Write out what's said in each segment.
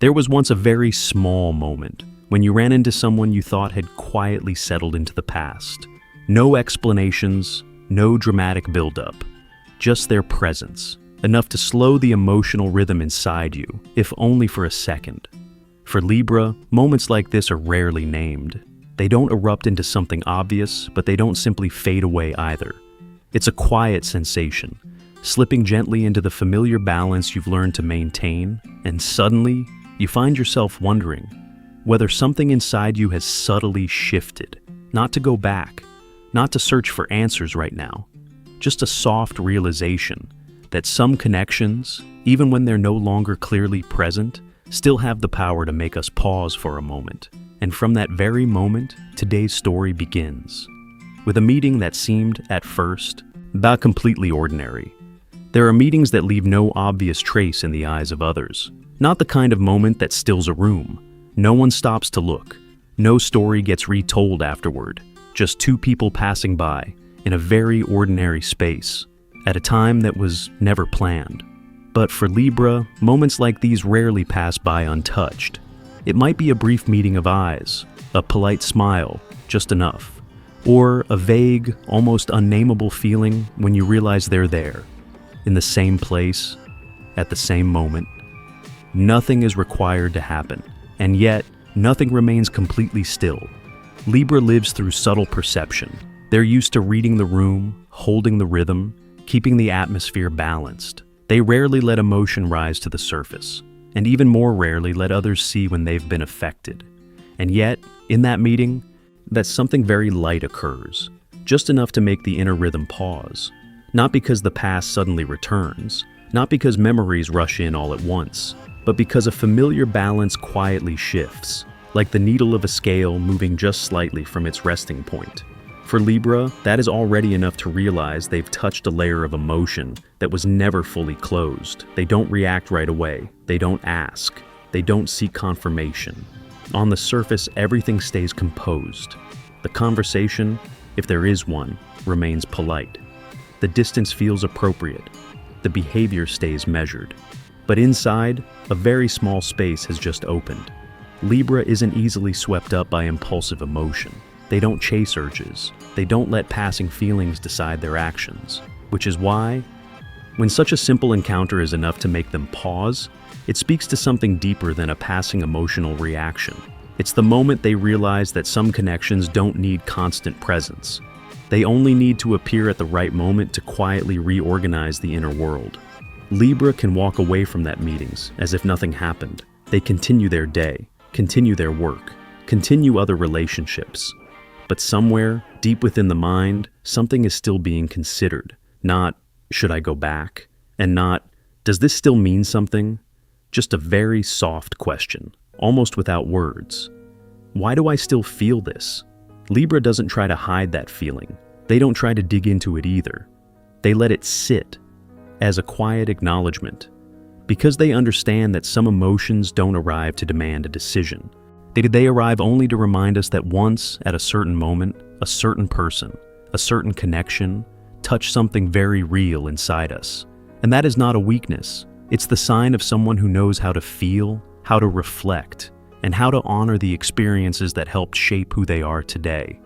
There was once a very small moment when you ran into someone you thought had quietly settled into the past. No explanations, no dramatic buildup, just their presence, enough to slow the emotional rhythm inside you, if only for a second. For Libra, moments like this are rarely named. They don't erupt into something obvious, but they don't simply fade away either. It's a quiet sensation, slipping gently into the familiar balance you've learned to maintain, and suddenly, you find yourself wondering whether something inside you has subtly shifted. Not to go back, not to search for answers right now, just a soft realization that some connections, even when they're no longer clearly present, still have the power to make us pause for a moment. And from that very moment, today's story begins. With a meeting that seemed, at first, about completely ordinary. There are meetings that leave no obvious trace in the eyes of others. Not the kind of moment that stills a room. No one stops to look. No story gets retold afterward. Just two people passing by, in a very ordinary space, at a time that was never planned. But for Libra, moments like these rarely pass by untouched. It might be a brief meeting of eyes, a polite smile, just enough. Or a vague, almost unnameable feeling when you realize they're there, in the same place, at the same moment. Nothing is required to happen, and yet nothing remains completely still. Libra lives through subtle perception. They're used to reading the room, holding the rhythm, keeping the atmosphere balanced. They rarely let emotion rise to the surface, and even more rarely let others see when they've been affected. And yet, in that meeting, that something very light occurs, just enough to make the inner rhythm pause. Not because the past suddenly returns, not because memories rush in all at once, but because a familiar balance quietly shifts, like the needle of a scale moving just slightly from its resting point. For Libra, that is already enough to realize they've touched a layer of emotion that was never fully closed. They don't react right away. They don't ask. They don't seek confirmation. On the surface, everything stays composed. The conversation, if there is one, remains polite. The distance feels appropriate. The behavior stays measured. But inside, a very small space has just opened. Libra isn't easily swept up by impulsive emotion. They don't chase urges. They don't let passing feelings decide their actions. Which is why, when such a simple encounter is enough to make them pause, it speaks to something deeper than a passing emotional reaction. It's the moment they realize that some connections don't need constant presence. They only need to appear at the right moment to quietly reorganize the inner world. Libra can walk away from that meetings as if nothing happened. They continue their day, continue their work, continue other relationships. But somewhere, deep within the mind, something is still being considered. Not, should I go back? And not, does this still mean something? Just a very soft question, almost without words. Why do I still feel this? Libra doesn't try to hide that feeling. They don't try to dig into it either. They let it sit as a quiet acknowledgement, because they understand that some emotions don't arrive to demand a decision. They arrive only to remind us that once, at a certain moment, a certain person, a certain connection, touched something very real inside us. And that is not a weakness. It's the sign of someone who knows how to feel, how to reflect, and how to honor the experiences that helped shape who they are today.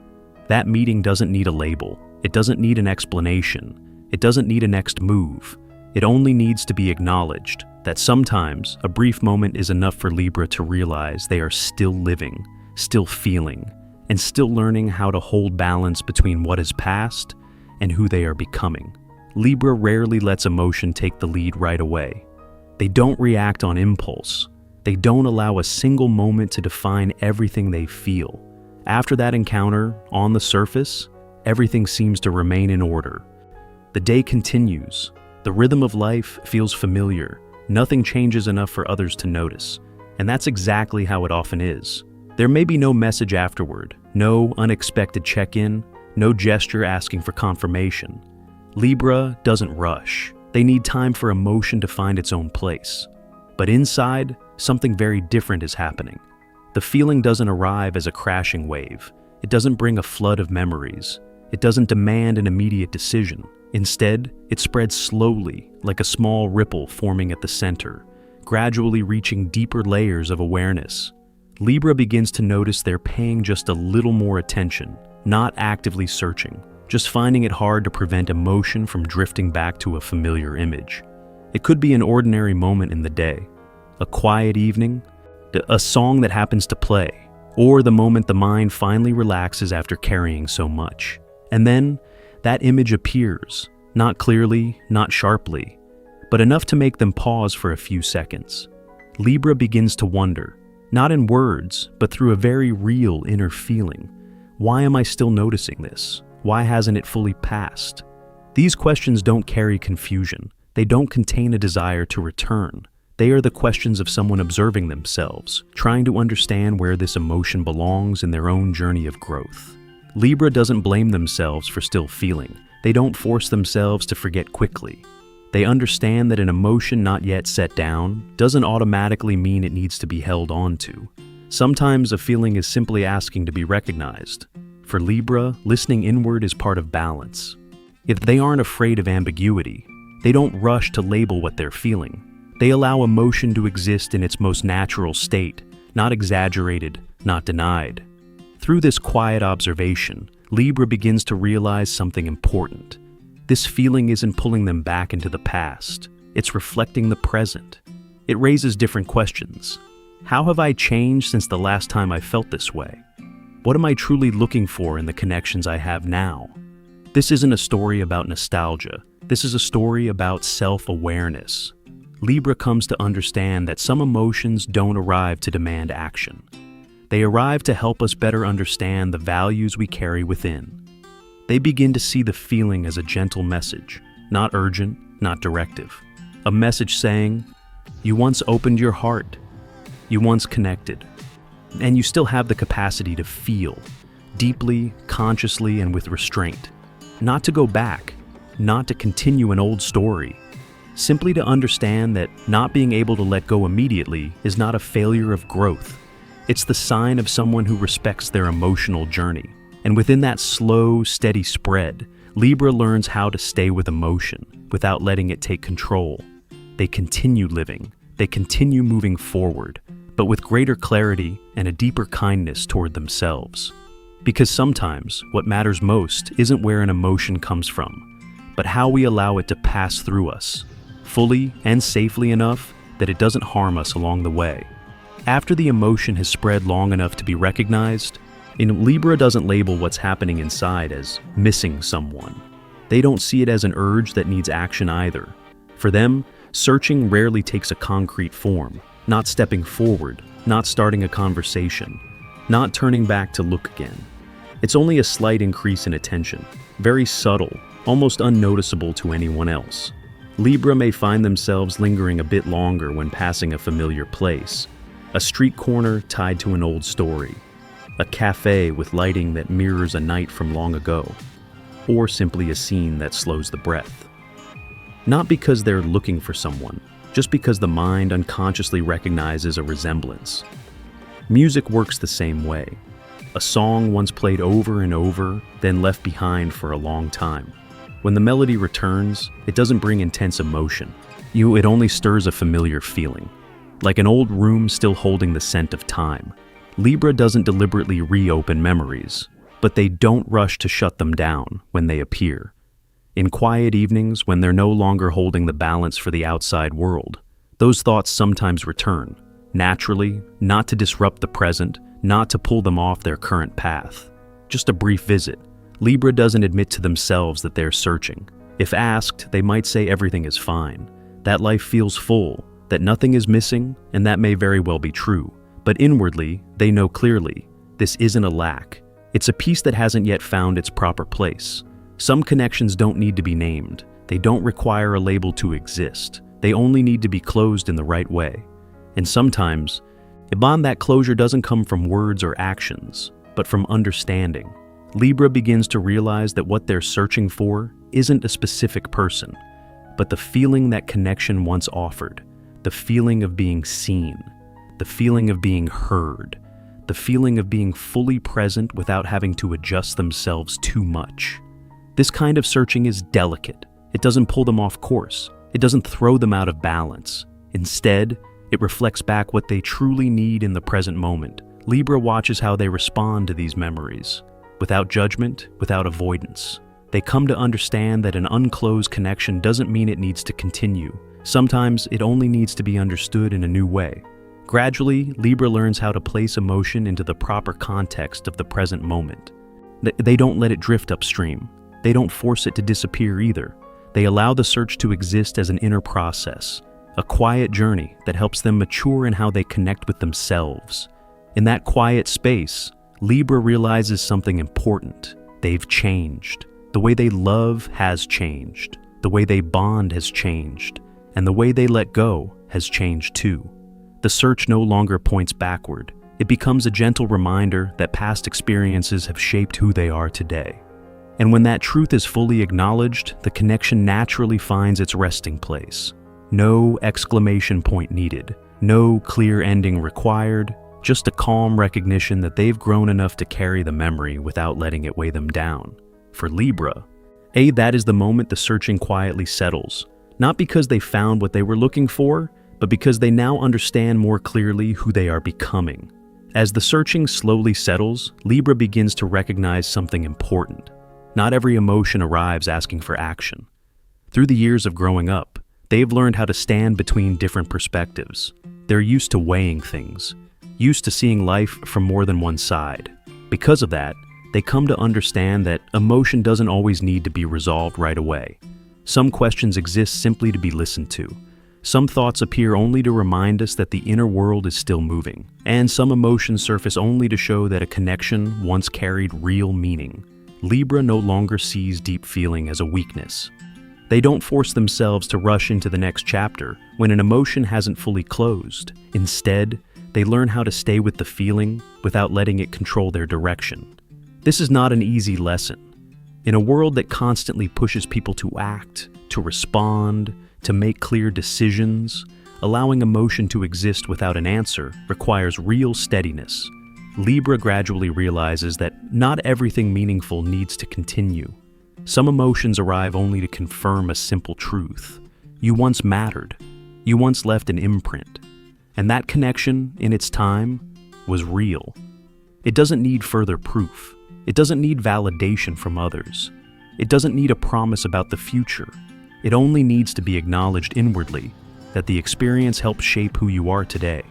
That meeting doesn't need a label. It doesn't need an explanation. It doesn't need a next move. It only needs to be acknowledged that sometimes a brief moment is enough for Libra to realize they are still living, still feeling, and still learning how to hold balance between what is past and who they are becoming. Libra rarely lets emotion take the lead right away. They don't react on impulse. They don't allow a single moment to define everything they feel. After that encounter, on the surface, everything seems to remain in order. The day continues. The rhythm of life feels familiar. Nothing changes enough for others to notice. And that's exactly how it often is. There may be no message afterward, no unexpected check-in, no gesture asking for confirmation. Libra doesn't rush. They need time for emotion to find its own place. But inside, something very different is happening. The feeling doesn't arrive as a crashing wave. It doesn't bring a flood of memories. It doesn't demand an immediate decision. Instead, it spreads slowly, like a small ripple forming at the center, gradually reaching deeper layers of awareness. Libra begins to notice they're paying just a little more attention, not actively searching, just finding it hard to prevent emotion from drifting back to a familiar image. It could be an ordinary moment in the day, a quiet evening, a song that happens to play, or the moment the mind finally relaxes after carrying so much. And then, that image appears, not clearly, not sharply, but enough to make them pause for a few seconds. Libra begins to wonder, not in words, but through a very real inner feeling. Why am I still noticing this? Why hasn't it fully passed? These questions don't carry confusion. They don't contain a desire to return. They are the questions of someone observing themselves, trying to understand where this emotion belongs in their own journey of growth. Libra doesn't blame themselves for still feeling. They don't force themselves to forget quickly. They understand that an emotion not yet set down doesn't automatically mean it needs to be held on to. Sometimes a feeling is simply asking to be recognized. For Libra, listening inward is part of balance. If they aren't afraid of ambiguity, they don't rush to label what they're feeling. They allow emotion to exist in its most natural state, not exaggerated, not denied. Through this quiet observation, Libra begins to realize something important. This feeling isn't pulling them back into the past. It's reflecting the present. It raises different questions. How have I changed since the last time I felt this way? What am I truly looking for in the connections I have now? This isn't a story about nostalgia. This is a story about self-awareness. Libra comes to understand that some emotions don't arrive to demand action. They arrive to help us better understand the values we carry within. They begin to see the feeling as a gentle message, not urgent, not directive. A message saying, you once opened your heart, you once connected, and you still have the capacity to feel, deeply, consciously, and with restraint. Not to go back, not to continue an old story. Simply to understand that not being able to let go immediately is not a failure of growth. It's the sign of someone who respects their emotional journey. And within that slow, steady spread, Libra learns how to stay with emotion without letting it take control. They continue living, they continue moving forward, but with greater clarity and a deeper kindness toward themselves. Because sometimes what matters most isn't where an emotion comes from, but how we allow it to pass through us, fully and safely enough that it doesn't harm us along the way. After the emotion has spread long enough to be recognized, Libra doesn't label what's happening inside as missing someone. They don't see it as an urge that needs action either. For them, searching rarely takes a concrete form, not stepping forward, not starting a conversation, not turning back to look again. It's only a slight increase in attention, very subtle, almost unnoticeable to anyone else. Libra may find themselves lingering a bit longer when passing a familiar place, a street corner tied to an old story, a cafe with lighting that mirrors a night from long ago, or simply a scene that slows the breath. Not because they're looking for someone, just because the mind unconsciously recognizes a resemblance. Music works the same way. A song once played over and over, then left behind for a long time. When the melody returns, it doesn't bring intense emotion. It only stirs a familiar feeling, like an old room still holding the scent of time. Libra doesn't deliberately reopen memories, but they don't rush to shut them down when they appear. In quiet evenings, when they're no longer holding the balance for the outside world, those thoughts sometimes return, naturally, not to disrupt the present, not to pull them off their current path. Just a brief visit. Libra doesn't admit to themselves that they're searching. If asked, they might say everything is fine, that life feels full, that nothing is missing, and that may very well be true. But inwardly, they know clearly, this isn't a lack. It's a piece that hasn't yet found its proper place. Some connections don't need to be named. They don't require a label to exist. They only need to be closed in the right way. And sometimes, that closure doesn't come from words or actions, but from understanding. Libra begins to realize that what they're searching for isn't a specific person, but the feeling that connection once offered, the feeling of being seen, the feeling of being heard, the feeling of being fully present without having to adjust themselves too much. This kind of searching is delicate. It doesn't pull them off course. It doesn't throw them out of balance. Instead, It reflects back what they truly need in the present moment. Libra watches how they respond to these memories, without judgment, without avoidance. They come to understand that an unclosed connection doesn't mean it needs to continue. Sometimes it only needs to be understood in a new way. Gradually, Libra learns how to place emotion into the proper context of the present moment. They don't let it drift upstream. They don't force it to disappear either. They allow the search to exist as an inner process, a quiet journey that helps them mature in how they connect with themselves. In that quiet space, Libra realizes something important. They've changed. The way they love has changed. The way they bond has changed. And the way they let go has changed too. The search no longer points backward. It becomes a gentle reminder that past experiences have shaped who they are today. And when that truth is fully acknowledged, the connection naturally finds its resting place. No exclamation point needed. No clear ending required. Just a calm recognition that they've grown enough to carry the memory without letting it weigh them down. For Libra, that is the moment the searching quietly settles. Not because they found what they were looking for, but because they now understand more clearly who they are becoming. As the searching slowly settles, Libra begins to recognize something important. Not every emotion arrives asking for action. Through the years of growing up, they've learned how to stand between different perspectives. They're used to weighing things, used to seeing life from more than one side. Because of that, they come to understand that emotion doesn't always need to be resolved right away. Some questions exist simply to be listened to. Some thoughts appear only to remind us that the inner world is still moving. And some emotions surface only to show that a connection once carried real meaning. Libra no longer sees deep feeling as a weakness. They don't force themselves to rush into the next chapter when an emotion hasn't fully closed. Instead, they learn how to stay with the feeling without letting it control their direction. This is not an easy lesson. In a world that constantly pushes people to act, to respond, to make clear decisions, allowing emotion to exist without an answer requires real steadiness. Libra gradually realizes that not everything meaningful needs to continue. Some emotions arrive only to confirm a simple truth. You once mattered. You once left an imprint. And that connection, in its time, was real. It doesn't need further proof. It doesn't need validation from others. It doesn't need a promise about the future. It only needs to be acknowledged inwardly that the experience helps shape who you are today.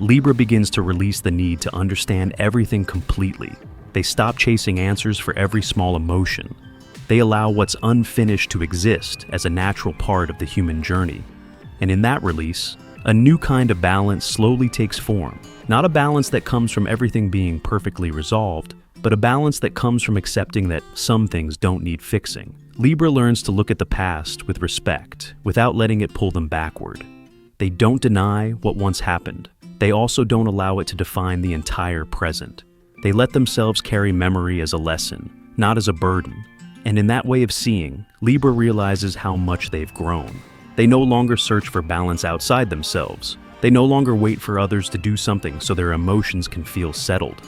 Libra begins to release the need to understand everything completely. They stop chasing answers for every small emotion. They allow what's unfinished to exist as a natural part of the human journey. And in that release, a new kind of balance slowly takes form. Not a balance that comes from everything being perfectly resolved, but a balance that comes from accepting that some things don't need fixing. Libra learns to look at the past with respect, without letting it pull them backward. They don't deny what once happened. They also don't allow it to define the entire present. They let themselves carry memory as a lesson, not as a burden. And in that way of seeing, Libra realizes how much they've grown. They no longer search for balance outside themselves. They no longer wait for others to do something so their emotions can feel settled.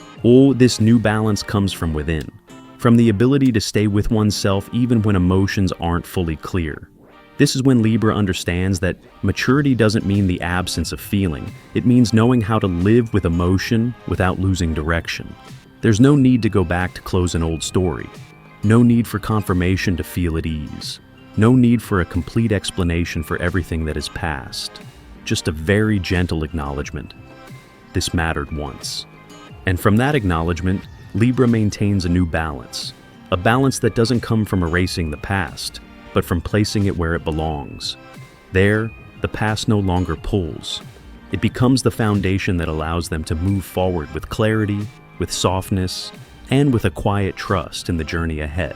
This new balance comes from within, from the ability to stay with oneself even when emotions aren't fully clear. This is when Libra understands that maturity doesn't mean the absence of feeling. It means knowing how to live with emotion without losing direction. There's no need to go back to close an old story. No need for confirmation to feel at ease. No need for a complete explanation for everything that is past. Just a very gentle acknowledgement. This mattered once. And from that acknowledgement, Libra maintains a new balance. A balance that doesn't come from erasing the past, but from placing it where it belongs. There, the past no longer pulls. It becomes the foundation that allows them to move forward with clarity, with softness, and with a quiet trust in the journey ahead.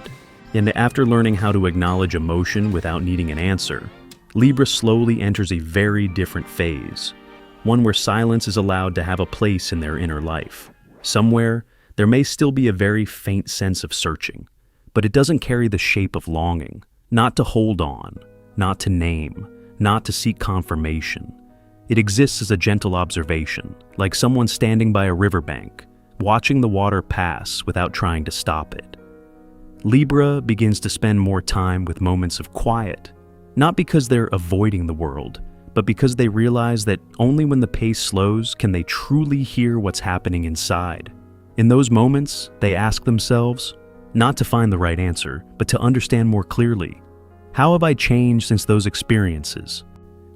And after learning how to acknowledge emotion without needing an answer, Libra slowly enters a very different phase, one where silence is allowed to have a place in their inner life. Somewhere, there may still be a very faint sense of searching, but it doesn't carry the shape of longing, not to hold on, not to name, not to seek confirmation. It exists as a gentle observation, like someone standing by a riverbank, watching the water pass without trying to stop it. Libra begins to spend more time with moments of quiet, not because they're avoiding the world, but because they realize that only when the pace slows can they truly hear what's happening inside. In those moments, they ask themselves, not to find the right answer, but to understand more clearly. How have I changed since those experiences?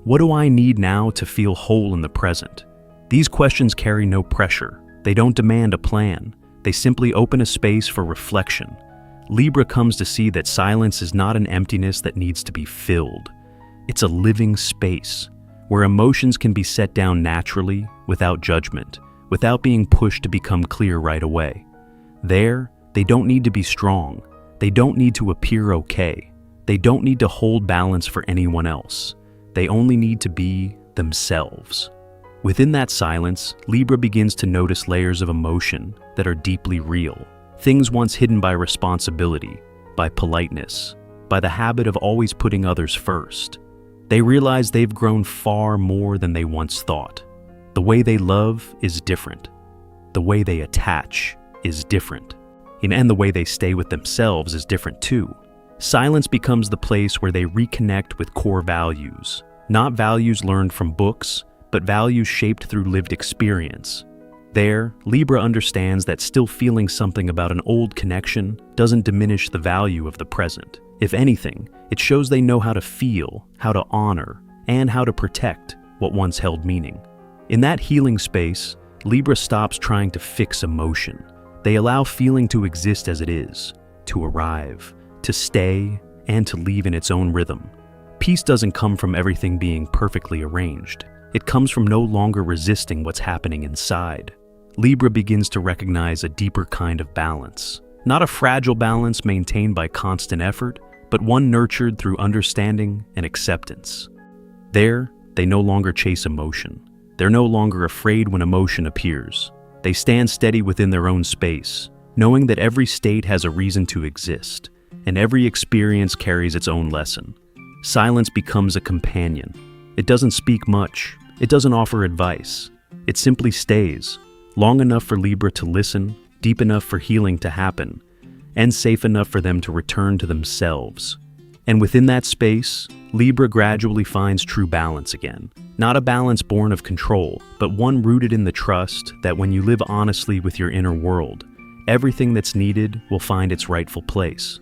What do I need now to feel whole in the present? These questions carry no pressure. They don't demand a plan. They simply open a space for reflection. Libra comes to see that silence is not an emptiness that needs to be filled. It's a living space where emotions can be set down naturally, without judgment, without being pushed to become clear right away. There, they don't need to be strong. They don't need to appear okay. They don't need to hold balance for anyone else. They only need to be themselves. Within that silence, Libra begins to notice layers of emotion that are deeply real. Things once hidden by responsibility, by politeness, by the habit of always putting others first. They realize they've grown far more than they once thought. The way they love is different. The way they attach is different. And the way they stay with themselves is different too. Silence becomes the place where they reconnect with core values. Not values learned from books, but values shaped through lived experience. There, Libra understands that still feeling something about an old connection doesn't diminish the value of the present. If anything, it shows they know how to feel, how to honor, and how to protect what once held meaning. In that healing space, Libra stops trying to fix emotion. They allow feeling to exist as it is, to arrive, to stay, and to leave in its own rhythm. Peace doesn't come from everything being perfectly arranged. It comes from no longer resisting what's happening inside. Libra begins to recognize a deeper kind of balance. Not a fragile balance maintained by constant effort, but one nurtured through understanding and acceptance. There, they no longer chase emotion. They're no longer afraid when emotion appears. They stand steady within their own space, knowing that every state has a reason to exist, and every experience carries its own lesson. Silence becomes a companion. It doesn't speak much. It doesn't offer advice. It simply stays, long enough for Libra to listen, deep enough for healing to happen, and safe enough for them to return to themselves. And within that space, Libra gradually finds true balance again. Not a balance born of control, but one rooted in the trust that when you live honestly with your inner world, everything that's needed will find its rightful place.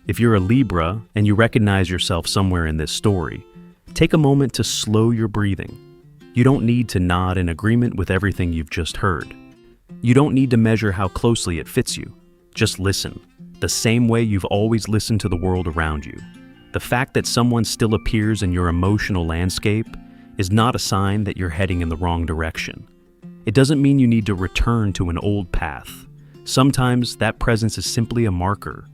If you're a Libra and you recognize yourself somewhere in this story, take a moment to slow your breathing. You don't need to nod in agreement with everything you've just heard. You don't need to measure how closely it fits you. Just listen, the same way you've always listened to the world around you. The fact that someone still appears in your emotional landscape is not a sign that you're heading in the wrong direction. It doesn't mean you need to return to an old path. Sometimes that presence is simply a marker,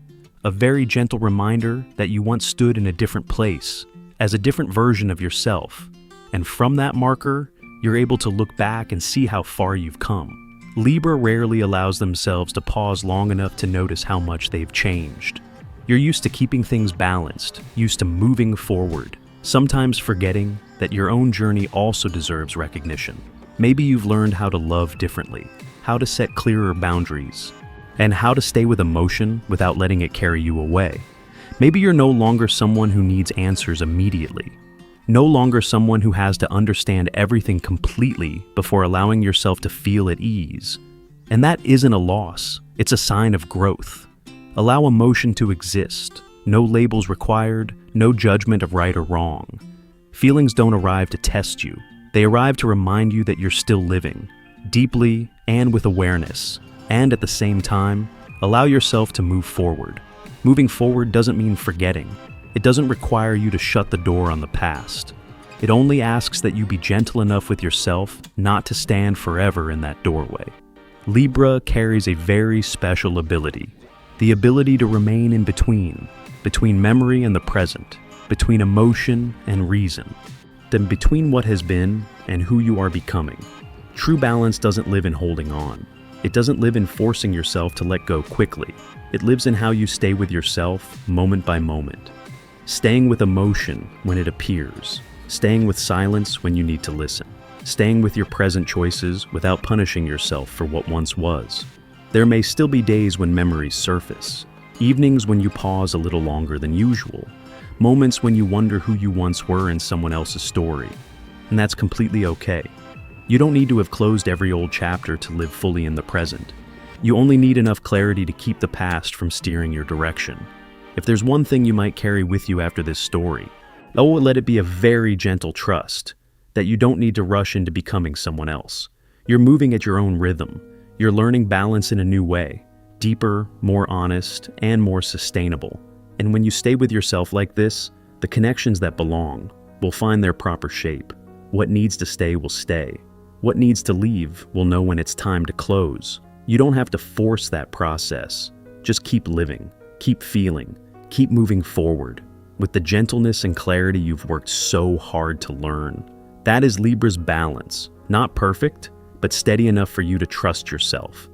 a very gentle reminder that you once stood in a different place, as a different version of yourself. And from that marker, you're able to look back and see how far you've come. Libra rarely allows themselves to pause long enough to notice how much they've changed. You're used to keeping things balanced, used to moving forward, sometimes forgetting that your own journey also deserves recognition. Maybe you've learned how to love differently, how to set clearer boundaries, and how to stay with emotion without letting it carry you away. Maybe you're no longer someone who needs answers immediately. No longer someone who has to understand everything completely before allowing yourself to feel at ease. And that isn't a loss, it's a sign of growth. Allow emotion to exist. No labels required, no judgment of right or wrong. Feelings don't arrive to test you. They arrive to remind you that you're still living, deeply and with awareness. And at the same time, allow yourself to move forward. Moving forward doesn't mean forgetting. It doesn't require you to shut the door on the past. It only asks that you be gentle enough with yourself not to stand forever in that doorway. Libra carries a very special ability, the ability to remain in between memory and the present, between emotion and reason, then between what has been and who you are becoming. True balance doesn't live in holding on. It doesn't live in forcing yourself to let go quickly. It lives in how you stay with yourself moment by moment. Staying with emotion when it appears, staying with silence when you need to listen, staying with your present choices without punishing yourself for what once was. There may still be days when memories surface, evenings when you pause a little longer than usual, moments when you wonder who you once were in someone else's story. and that's completely okay. You don't need to have closed every old chapter to live fully in the present. You only need enough clarity to keep the past from steering your direction. If there's one thing you might carry with you after this story, let it be a very gentle trust that you don't need to rush into becoming someone else. You're moving at your own rhythm. You're learning balance in a new way, deeper, more honest, and more sustainable. And when you stay with yourself like this, the connections that belong will find their proper shape. What needs to stay will stay. What needs to leave will know when it's time to close. You don't have to force that process. Just keep living, keep feeling, keep moving forward with the gentleness and clarity you've worked so hard to learn. That is Libra's balance. Not perfect, but steady enough for you to trust yourself.